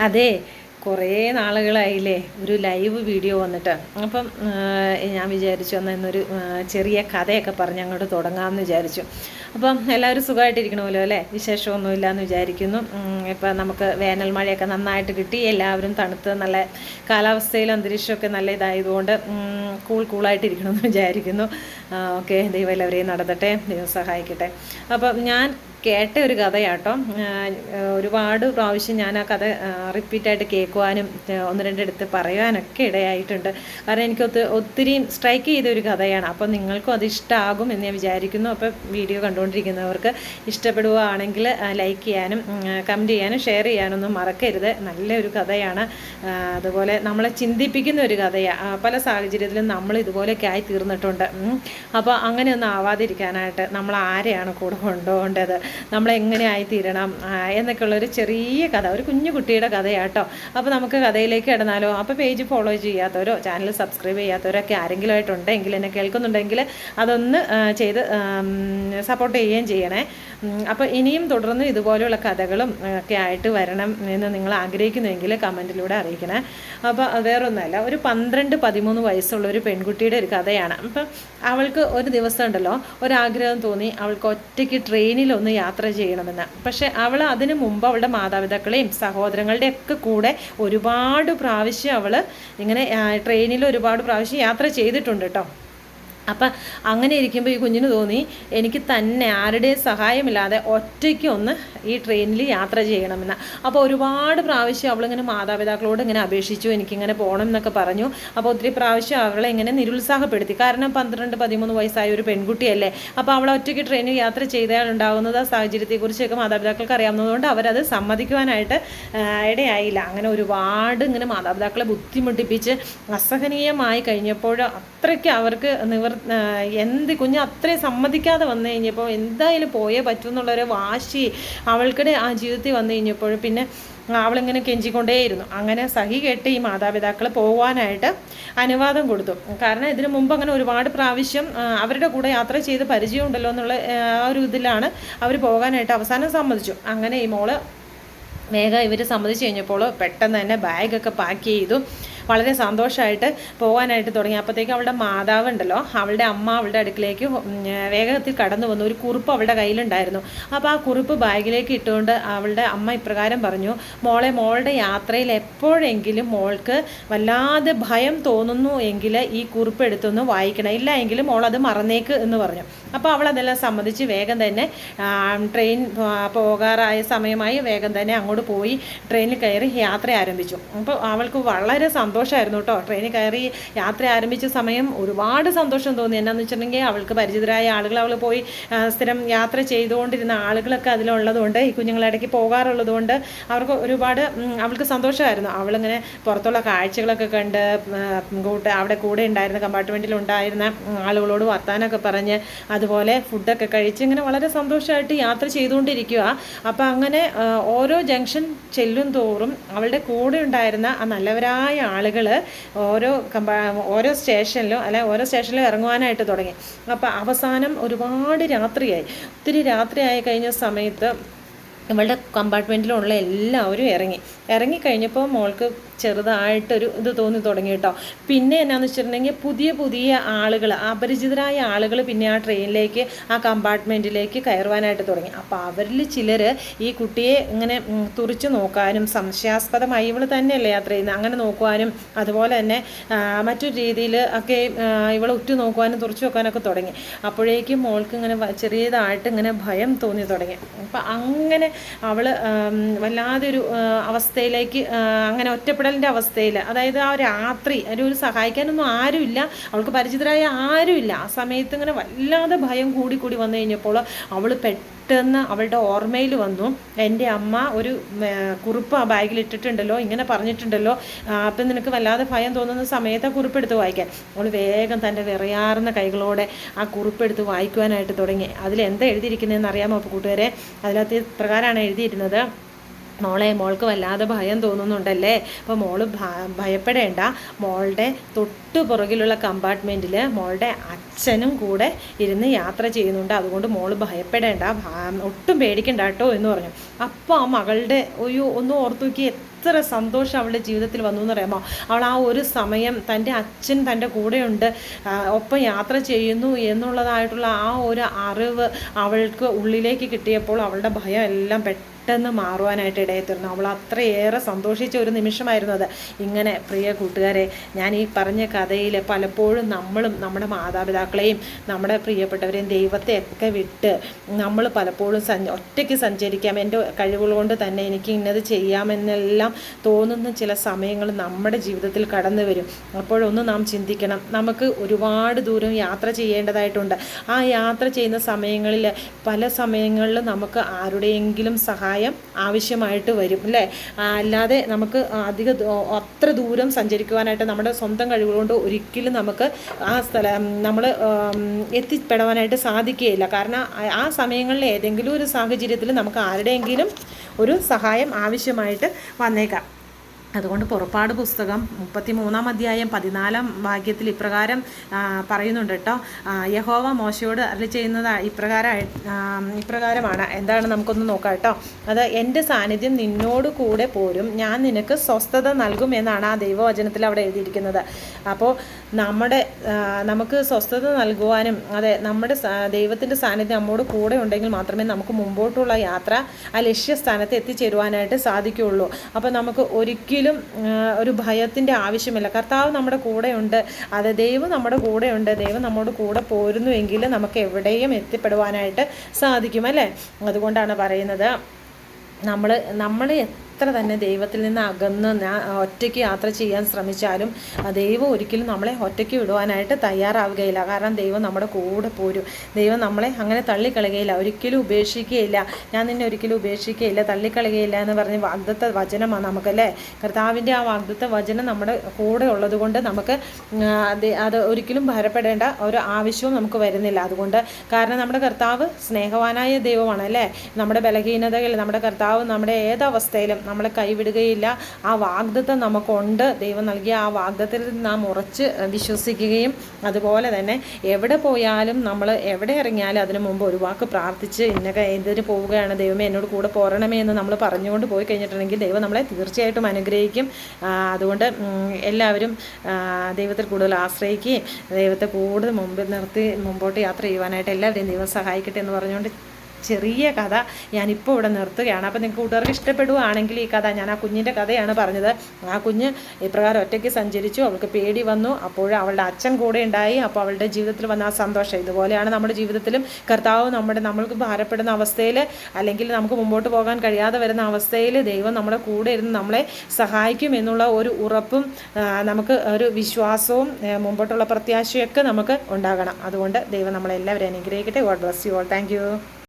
അതെ, കുറേ നാളുകളായില്ലേ ഒരു ലൈവ് വീഡിയോ വന്നിട്ട്. അപ്പം ഞാൻ വിചാരിച്ചു എന്നൊരു ചെറിയ കഥയൊക്കെ പറഞ്ഞ് അങ്ങോട്ട് തുടങ്ങാമെന്ന് വിചാരിച്ചു. അപ്പം എല്ലാവരും സുഖമായിട്ടിരിക്കണമല്ലോ അല്ലേ? വിശേഷമൊന്നുമില്ല എന്ന് വിചാരിക്കുന്നു. ഇപ്പം നമുക്ക് വേനൽ മഴയൊക്കെ നന്നായിട്ട് കിട്ടി, എല്ലാവരും തണുത്ത് നല്ല കാലാവസ്ഥയിലും അന്തരീക്ഷമൊക്കെ നല്ല ഇതായതുകൊണ്ട് കൂളായിട്ടിരിക്കണമെന്ന് വിചാരിക്കുന്നു. ഓക്കെ, ദൈവം എല്ലാവരെയും നടത്തട്ടെ, ദൈവം സഹായിക്കട്ടെ. അപ്പം ഞാൻ കേട്ട ഒരു കഥയാട്ടോ. ഒരുപാട് പ്രാവശ്യം ഞാൻ ആ കഥ റിപ്പീറ്റായിട്ട് കേൾക്കുവാനും ഒന്ന് രണ്ടിടത്ത് പറയാനൊക്കെ ഇടയായിട്ടുണ്ട്. കാരണം എനിക്ക് ഒത്തിരി സ്ട്രൈക്ക് ചെയ്ത ഒരു കഥയാണ്. അപ്പോൾ നിങ്ങൾക്കും അത് ഇഷ്ടമാകും എന്ന് ഞാൻ വിചാരിക്കുന്നു. അപ്പോൾ വീഡിയോ കണ്ടുകൊണ്ടിരിക്കുന്നവർക്ക് ഇഷ്ടപ്പെടുകയാണെങ്കിൽ ലൈക്ക് ചെയ്യാനും കമൻറ്റ് ചെയ്യാനും ഷെയർ ചെയ്യാനൊന്നും മറക്കരുത്. നല്ലൊരു കഥയാണ്. അതുപോലെ നമ്മളെ ചിന്തിപ്പിക്കുന്ന ഒരു കഥയാണ്. പല സാഹചര്യത്തിലും നമ്മൾ ഇതുപോലെയൊക്കെ ആയി തീർന്നിട്ടുണ്ട്. അപ്പോൾ അങ്ങനെയൊന്നും ആവാതിരിക്കാനായിട്ട് നമ്മൾ ആരെയാണ് കൂടെ കൊണ്ടുപോകേണ്ടത്, നമ്മളെങ്ങനെ ആയിത്തീരണം എന്നൊക്കെയുള്ളൊരു ചെറിയ കഥ, ഒരു കുഞ്ഞു കുട്ടിയുടെ കഥയാട്ടോ. അപ്പോൾ നമുക്ക് കഥയിലേക്ക് ഇടന്നാലോ? അപ്പോൾ പേജ് ഫോളോ ചെയ്യാത്തവരോ ചാനൽ സബ്സ്ക്രൈബ് ചെയ്യാത്തവരൊക്കെ ആരെങ്കിലും ആയിട്ടുണ്ടെങ്കിൽ, എന്നെ കേൾക്കുന്നുണ്ടെങ്കിൽ അതൊന്ന് ചെയ്ത് സപ്പോർട്ട് ചെയ്യുകയും ചെയ്യണേ. അപ്പോൾ ഇനിയും തുടർന്ന് ഇതുപോലെയുള്ള കഥകളും ഒക്കെ ആയിട്ട് വരണം എന്ന് നിങ്ങൾ ആഗ്രഹിക്കുന്നുവെങ്കിൽ കമൻറ്റിലൂടെ അറിയിക്കണേ. അപ്പോൾ വേറൊന്നുമല്ല, ഒരു 12-13 വയസ്സുള്ള ഒരു പെൺകുട്ടിയുടെ ഒരു കഥയാണ്. അപ്പം അവൾക്ക് ഒരു ദിവസം ഉണ്ടല്ലോ ഒരാഗ്രഹം തോന്നി, അവൾക്ക് ഒറ്റയ്ക്ക് ട്രെയിനിലൊന്ന് യാത്ര ചെയ്യണമെന്ന്. പക്ഷേ അവൾ അതിന് മുമ്പ് അവളുടെ മാതാപിതാക്കളെയും സഹോദരങ്ങളുടെയൊക്കെ കൂടെ ഒരുപാട് പ്രാവശ്യം അവൾ ഇങ്ങനെ ട്രെയിനിൽ ഒരുപാട് പ്രാവശ്യം യാത്ര ചെയ്തിട്ടുണ്ട് കേട്ടോ. അപ്പം അങ്ങനെ ഇരിക്കുമ്പോൾ ഈ കുഞ്ഞിന് തോന്നി, എനിക്ക് തന്നെ ആരുടെയും സഹായമില്ലാതെ ഒറ്റയ്ക്ക് ഒന്ന് ഈ ട്രെയിനിൽ യാത്ര ചെയ്യണമെന്ന്. അപ്പോൾ ഒരുപാട് പ്രാവശ്യം അവളിങ്ങനെ മാതാപിതാക്കളോട് ഇങ്ങനെ അപേക്ഷിച്ചു, എനിക്കിങ്ങനെ പോകണം എന്നൊക്കെ പറഞ്ഞു. അപ്പോൾ ഒത്തിരി പ്രാവശ്യം അവളെ ഇങ്ങനെ നിരുത്സാഹപ്പെടുത്തി. കാരണം 12-13 വയസ്സായ ഒരു പെൺകുട്ടിയല്ലേ. അപ്പോൾ അവളെ ഒറ്റയ്ക്ക് ട്രെയിനിൽ യാത്ര ചെയ്താലുണ്ടാകുന്നത് ആ സാഹചര്യത്തെക്കുറിച്ചൊക്കെ മാതാപിതാക്കൾക്ക് അറിയാവുന്നതുകൊണ്ട് അവരത് സമ്മതിക്കുവാനായിട്ട് ഇടയായില്ല. അങ്ങനെ ഒരുപാട് ഇങ്ങനെ മാതാപിതാക്കളെ ബുദ്ധിമുട്ടിപ്പിച്ച് അസഹനീയമായി കഴിഞ്ഞപ്പോൾ അത്രയ്ക്ക് അവർക്ക് കുഞ്ഞ് അത്രയും സമ്മതിക്കാതെ വന്നു കഴിഞ്ഞപ്പോൾ എന്തായാലും പോയേ പറ്റുമെന്നുള്ളൊരു വാശി അവൾക്കിടെ ആ ജീവിതത്തിൽ വന്നു കഴിഞ്ഞപ്പോൾ പിന്നെ അവളിങ്ങനെ കെഞ്ചിക്കൊണ്ടേയിരുന്നു. അങ്ങനെ സഹി കേട്ട് ഈ മാതാപിതാക്കൾ പോകാനായിട്ട് അനുവാദം കൊടുത്തു. കാരണം ഇതിനു മുമ്പ് അങ്ങനെ ഒരുപാട് പ്രാവശ്യം അവരുടെ കൂടെ യാത്ര ചെയ്ത് പരിചയമുണ്ടല്ലോ എന്നുള്ള ആ ഒരു ഇതിലാണ് അവർ പോകാനായിട്ട് അവസാനം സമ്മതിച്ചു. അങ്ങനെ ഈ മോള് വേഗം ഇവർ സമ്മതിച്ചു കഴിഞ്ഞപ്പോൾ പെട്ടെന്ന് തന്നെ ബാഗൊക്കെ പാക്ക് ചെയ്തു വളരെ സന്തോഷമായിട്ട് പോകാനായിട്ട് തുടങ്ങി. അപ്പോഴത്തേക്കും അവളുടെ മാതാവ് ഉണ്ടല്ലോ, അവളുടെ അമ്മ അവളുടെ അടുക്കിലേക്ക് വേഗത്തിൽ കടന്നു വന്നു. ഒരു കുറിപ്പ് അവളുടെ കയ്യിലുണ്ടായിരുന്നു. അപ്പോൾ ആ കുറിപ്പ് ബാഗിലേക്ക് ഇട്ടുകൊണ്ട് അവളുടെ അമ്മ ഇപ്രകാരം പറഞ്ഞു, മോളുടെ യാത്രയിൽ എപ്പോഴെങ്കിലും മോൾക്ക് വല്ലാതെ ഭയം തോന്നുന്നു എങ്കിൽ ഈ കുറിപ്പ് എടുത്തൊന്ന് വായിക്കണം, ഇല്ല എങ്കിലും മോൾ അത് മറന്നേക്ക് എന്ന് പറഞ്ഞു. അപ്പോൾ അവൾ അതെല്ലാം സമ്മതിച്ച് വേഗം തന്നെ ട്രെയിൻ പോകാറായ സമയമായി വേഗം തന്നെ അങ്ങോട്ട് പോയി ട്രെയിനിൽ കയറി യാത്ര ആരംഭിച്ചു. അപ്പോൾ അവൾക്ക് വളരെ സന്തോഷമായിരുന്നു കേട്ടോ. ട്രെയിനിൽ കയറി യാത്ര ആരംഭിച്ച സമയം ഒരുപാട് സന്തോഷം തോന്നി. എന്നാന്ന് വെച്ചിട്ടുണ്ടെങ്കിൽ അവൾക്ക് പരിചിതരായ ആളുകൾ, അവൾ പോയി സ്ഥിരം യാത്ര ചെയ്തുകൊണ്ടിരുന്ന ആളുകളൊക്കെ അതിലുള്ളതുകൊണ്ട്, ഈ കുഞ്ഞുങ്ങളിടയ്ക്ക് പോകാറുള്ളതുകൊണ്ട് അവൾക്ക് സന്തോഷമായിരുന്നു. അവളിങ്ങനെ പുറത്തുള്ള കാഴ്ചകളൊക്കെ കണ്ട് അവിടെ കൂടെ ഉണ്ടായിരുന്ന കമ്പാർട്ട്മെൻറ്റിൽ ഉണ്ടായിരുന്ന ആളുകളോട് വർത്താനമൊക്കെ പറഞ്ഞ് അതുപോലെ ഫുഡൊക്കെ കഴിച്ച് ഇങ്ങനെ വളരെ സന്തോഷമായിട്ട് യാത്ര ചെയ്തുകൊണ്ടിരിക്കുക. അപ്പോൾ അങ്ങനെ ഓരോ ജംഗ്ഷൻ ചെല്ലും തോറും അവളുടെ കൂടെ ഉണ്ടായിരുന്ന ആ നല്ലവരായ ആളുകൾ ഓരോ സ്റ്റേഷനിലും ഇറങ്ങുവാനായിട്ട് തുടങ്ങി. അപ്പോൾ അവസാനം ഒരുപാട് രാത്രിയായി. ഒത്തിരി രാത്രിയായി കഴിഞ്ഞ സമയത്ത് ഇവളുടെ കമ്പാർട്ട്മെൻറ്റിലുള്ള എല്ലാവരും ഇറങ്ങിക്കഴിഞ്ഞപ്പോൾ മോൾക്ക് ചെറുതായിട്ടൊരു ഇത് തോന്നി തുടങ്ങി കേട്ടോ. പിന്നെ എന്നാന്ന് വെച്ചിട്ടുണ്ടെങ്കിൽ പുതിയ ആളുകൾ, അപരിചിതരായ ആളുകൾ പിന്നെ ആ ട്രെയിനിലേക്ക്, ആ കമ്പാർട്ട്മെൻറ്റിലേക്ക് കയറുവാനായിട്ട് തുടങ്ങി. അപ്പോൾ അവരിൽ ചിലർ ഈ കുട്ടിയെ ഇങ്ങനെ തുറിച്ച് നോക്കാനും, സംശയാസ്പദമായി ഇവൾ തന്നെയല്ലേ യാത്ര ചെയ്യുന്നത് അങ്ങനെ നോക്കുവാനും, അതുപോലെ തന്നെ മറ്റൊരു രീതിയിൽ ഒക്കെ ഇവളെ ഉറ്റു നോക്കുവാനും തുറച്ചു നോക്കാനൊക്കെ തുടങ്ങി. അപ്പോഴേക്കും മോൾക്ക് ഇങ്ങനെ ചെറിയതായിട്ട് ഇങ്ങനെ ഭയം തോന്നി തുടങ്ങി. അപ്പം അങ്ങനെ അവൾ വല്ലാതെ ഒരു അവസ്ഥയിലേക്ക്, അങ്ങനെ ഒറ്റപ്പെടലിൻ്റെ അവസ്ഥയിൽ, അതായത് ആ രാത്രി ഒരു സഹായിക്കാനൊന്നും ആരുമില്ല, അവൾക്ക് പരിചിതരായ ആരുമില്ല. ആ സമയത്ത് ഇങ്ങനെ വല്ലാതെ ഭയം കൂടി വന്നു കഴിഞ്ഞപ്പോൾ അവൾ പെട്ടെന്ന് അവളുടെ ഓർമ്മയിൽ വന്നു, എൻ്റെ അമ്മ ഒരു കുറിപ്പ് ആ ബാഗിൽ ഇട്ടിട്ടുണ്ടല്ലോ, ഇങ്ങനെ പറഞ്ഞിട്ടുണ്ടല്ലോ, അപ്പം നിനക്ക് വല്ലാതെ ഭയം തോന്നുന്ന സമയത്ത് ആ കുറിപ്പെടുത്ത് വായിക്കാൻ. അവൾ വേഗം തൻ്റെ വിറയാർന്ന കൈകളോടെ ആ കുറിപ്പെടുത്ത് വായിക്കുവാനായിട്ട് തുടങ്ങി. അതിലെന്താ എഴുതിയിരിക്കുന്നതെന്ന് അറിയാമോ കൂട്ടുകാരെ? അതിനകത്ത് പ്രകാരമാണ് എഴുതിയിരുന്നത്, മോൾക്ക് വല്ലാതെ ഭയം തോന്നുന്നുണ്ടല്ലേ? അപ്പോൾ മോള് ഭയപ്പെടേണ്ട. മോളുടെ തൊട്ട് പുറകിലുള്ള കമ്പാർട്ട്മെൻറ്റിൽ മോളുടെ അച്ഛനും കൂടെ ഇരുന്ന് യാത്ര ചെയ്യുന്നുണ്ട്. അതുകൊണ്ട് മോള് ഭയപ്പെടേണ്ട, ഒട്ടും പേടിക്കണ്ട കേട്ടോ എന്ന് പറഞ്ഞു. അപ്പോൾ ആ മകളുടെ ഒന്ന് ഓർത്തു നോക്കി, എത്ര സന്തോഷം അവളുടെ ജീവിതത്തിൽ വന്നു എന്ന് അറിയാമോ? അവൾ ആ ഒരു സമയം തൻ്റെ അച്ഛൻ തൻ്റെ കൂടെയുണ്ട്, ഒപ്പം യാത്ര ചെയ്യുന്നു എന്നുള്ളതായിട്ടുള്ള ആ ഒരു അറിവ് അവൾക്ക് ഉള്ളിലേക്ക് കിട്ടിയപ്പോൾ അവളുടെ ഭയം എല്ലാം പെട്ടെന്ന് മാറുവാനായിട്ട് ഇടയെത്തിരുന്നു. അവൾ അത്രയേറെ സന്തോഷിച്ച ഒരു നിമിഷമായിരുന്നു അത്. ഇങ്ങനെ പ്രിയ കൂട്ടുകാരെ, ഞാൻ ഈ പറഞ്ഞ കഥയിൽ പലപ്പോഴും നമ്മളും നമ്മുടെ മാതാപിതാക്കളെയും നമ്മുടെ പ്രിയപ്പെട്ടവരെയും ദൈവത്തെയൊക്കെ വിട്ട് നമ്മൾ പലപ്പോഴും ഒറ്റയ്ക്ക് സഞ്ചരിക്കാം, എൻ്റെ കഴിവുകൾ കൊണ്ട് തന്നെ എനിക്ക് ഇന്നത് ചെയ്യാമെന്നെല്ലാം തോന്നുന്ന ചില സമയങ്ങൾ നമ്മുടെ ജീവിതത്തിൽ കടന്നു വരും. അപ്പോഴൊന്ന് നാം ചിന്തിക്കണം, നമുക്ക് ഒരുപാട് ദൂരം യാത്ര ചെയ്യേണ്ടതായിട്ടുണ്ട്. ആ യാത്ര ചെയ്യുന്ന സമയങ്ങളിൽ പല സമയങ്ങളിലും നമുക്ക് ആരുടെയെങ്കിലും സഹായം ആവശ്യമായിട്ട് വരും അല്ലേ? അല്ലാതെ നമുക്ക് അത്ര ദൂരം സഞ്ചരിക്കുവാനായിട്ട് നമ്മുടെ സ്വന്തം കഴിവുകൾ കൊണ്ട് ഒരിക്കലും നമുക്ക് ആ സ്ഥലം നമ്മൾ എത്തിപ്പെടാനായിട്ട് സാധിക്കുകയില്ല. കാരണം ആ സമയങ്ങളിൽ ഏതെങ്കിലും ഒരു സാഹചര്യത്തിൽ നമുക്ക് ആരുടെയെങ്കിലും ഒരു സഹായം ആവശ്യമായിട്ട് വന്നേക്കാം. അതുകൊണ്ട് പുറപ്പാട് പുസ്തകം 33-ാം അധ്യായം 14-ാം വാക്യത്തിൽ ഇപ്രകാരം പറയുന്നുണ്ട് കേട്ടോ. യഹോവ മോശയോട് അരുളി ചെയ്യുന്നത് ഇപ്രകാരമാണ്. എന്താണ് നമുക്കൊന്ന് നോക്കാം കേട്ടോ. അത് എൻ്റെ സാന്നിധ്യം നിന്നോട് കൂടെ പോരും, ഞാൻ നിനക്ക് സ്വസ്ഥത നൽകും എന്നാണ് ആ ദൈവവചനത്തിൽ അവിടെ എഴുതിയിരിക്കുന്നത്. അപ്പോൾ നമുക്ക് സ്വസ്ഥത നൽകുവാനും നമ്മുടെ ദൈവത്തിൻ്റെ സാന്നിധ്യം നമ്മോട് കൂടെ ഉണ്ടെങ്കിൽ മാത്രമേ നമുക്ക് മുമ്പോട്ടുള്ള യാത്ര ആ ലക്ഷ്യസ്ഥാനത്ത് എത്തിച്ചേരുവാനായിട്ട് സാധിക്കുകയുള്ളൂ. അപ്പോൾ നമുക്ക് ഒരിക്കലും ഒരു ഭയത്തിൻ്റെ ആവശ്യമില്ല. കർത്താവ് നമ്മുടെ കൂടെയുണ്ട്, ദൈവം നമ്മുടെ കൂടെയുണ്ട്, ദൈവം നമ്മോട് കൂടെ പോരുന്നുവെങ്കിൽ നമുക്ക് എവിടെയും എത്തിപ്പെടുവാനായിട്ട് സാധിക്കും അല്ലേ? അതുകൊണ്ടാണ് പറയുന്നത്, നമ്മൾ എത്ര തന്നെ ദൈവത്തിൽ നിന്ന് അകന്ന് ഒറ്റയ്ക്ക് യാത്ര ചെയ്യാൻ ശ്രമിച്ചാലും ദൈവം ഒരിക്കലും നമ്മളെ ഒറ്റയ്ക്ക് വിടുവാനായിട്ട് തയ്യാറാവുകയില്ല. കാരണം ദൈവം നമ്മുടെ കൂടെ പോരും. ദൈവം നമ്മളെ അങ്ങനെ തള്ളിക്കളയുകയില്ല, ഒരിക്കലും ഉപേക്ഷിക്കുകയില്ല. ഞാൻ നിന്നെ ഒരിക്കലും ഉപേക്ഷിക്കുകയില്ല, തള്ളിക്കളയുകയില്ല എന്ന് പറഞ്ഞ് വാഗ്ദത്ത വചനമാണ് നമുക്കല്ലേ. കർത്താവിൻ്റെ ആ വാഗ്ദത്ത വചനം നമ്മുടെ കൂടെ ഉള്ളത് കൊണ്ട് നമുക്ക് അത് ഒരിക്കലും ഭയപ്പെടേണ്ട ഒരു ആവശ്യവും നമുക്ക് വരുന്നില്ല. അതുകൊണ്ട് കാരണം നമ്മുടെ കർത്താവ് സ്നേഹവാനായ ദൈവമാണ് അല്ലേ? നമ്മുടെ ബലഹീനതകൾ നമ്മുടെ കർത്താവ് നമ്മുടെ ഏതവസ്ഥയിലും നമ്മളെ കൈവിടുകയില്ല. ആ വാഗ്ദത്തം നമുക്കുണ്ട്. ദൈവം നൽകിയ ആ വാഗ്ദത്തത്തിൽ നാം ഉറച്ച് വിശ്വസിക്കുകയും അതുപോലെ തന്നെ എവിടെ പോയാലും നമ്മൾ എവിടെ ഇറങ്ങിയാലും അതിനു മുമ്പ് ഒരു വാക്ക് പ്രാർത്ഥിച്ച് ഇതിന് പോവുകയാണ്, ദൈവമേ എന്നോട് കൂടെ പോരണമേ എന്ന് നമ്മൾ പറഞ്ഞുകൊണ്ട് പോയി കഴിഞ്ഞിട്ടുണ്ടെങ്കിൽ ദൈവം നമ്മളെ തീർച്ചയായിട്ടും അനുഗ്രഹിക്കും. അതുകൊണ്ട് എല്ലാവരും ദൈവത്തിൽ കൂടുതൽ ആശ്രയിക്കുകയും ദൈവത്തെ കൂടുതൽ മുമ്പോട്ട് യാത്ര ചെയ്യുവാനായിട്ട് എല്ലാവരെയും ദൈവം സഹായിക്കട്ടെ എന്ന് പറഞ്ഞുകൊണ്ട് ചെറിയ കഥ ഞാനിപ്പോൾ ഇവിടെ നിർത്തുകയാണ്. അപ്പോൾ നിങ്ങൾക്ക് കൂട്ടുകാർക്ക് ഇഷ്ടപ്പെടുകയാണെങ്കിൽ ഈ കഥ, ഞാൻ ആ കുഞ്ഞിൻ്റെ കഥയാണ് പറഞ്ഞത്. ആ കുഞ്ഞ് ഇപ്രകാരം ഒറ്റയ്ക്ക് സഞ്ചരിച്ചു, അവൾക്ക് പേടി വന്നു, അപ്പോൾ അവളുടെ അച്ഛൻ കൂടെ ഉണ്ടായി. അപ്പോൾ അവളുടെ ജീവിതത്തിൽ വന്ന ആ സന്തോഷം ഇതുപോലെയാണ് നമ്മുടെ ജീവിതത്തിലും. കർത്താവ് നമ്മൾക്ക് ഭാരപ്പെടുന്ന അവസ്ഥയിൽ അല്ലെങ്കിൽ നമുക്ക് മുമ്പോട്ട് പോകാൻ കഴിയാതെ വരുന്ന അവസ്ഥയിൽ ദൈവം നമ്മുടെ കൂടെ ഇരുന്ന് നമ്മളെ സഹായിക്കും എന്നുള്ള ഒരു ഉറപ്പും നമുക്ക് ഒരു വിശ്വാസവും മുമ്പോട്ടുള്ള പ്രത്യാശയൊക്കെ നമുക്ക് ഉണ്ടാകണം. അതുകൊണ്ട് ദൈവം നമ്മളെല്ലാവരെയും അനുഗ്രഹിക്കട്ടെ. God bless you all. Thank you.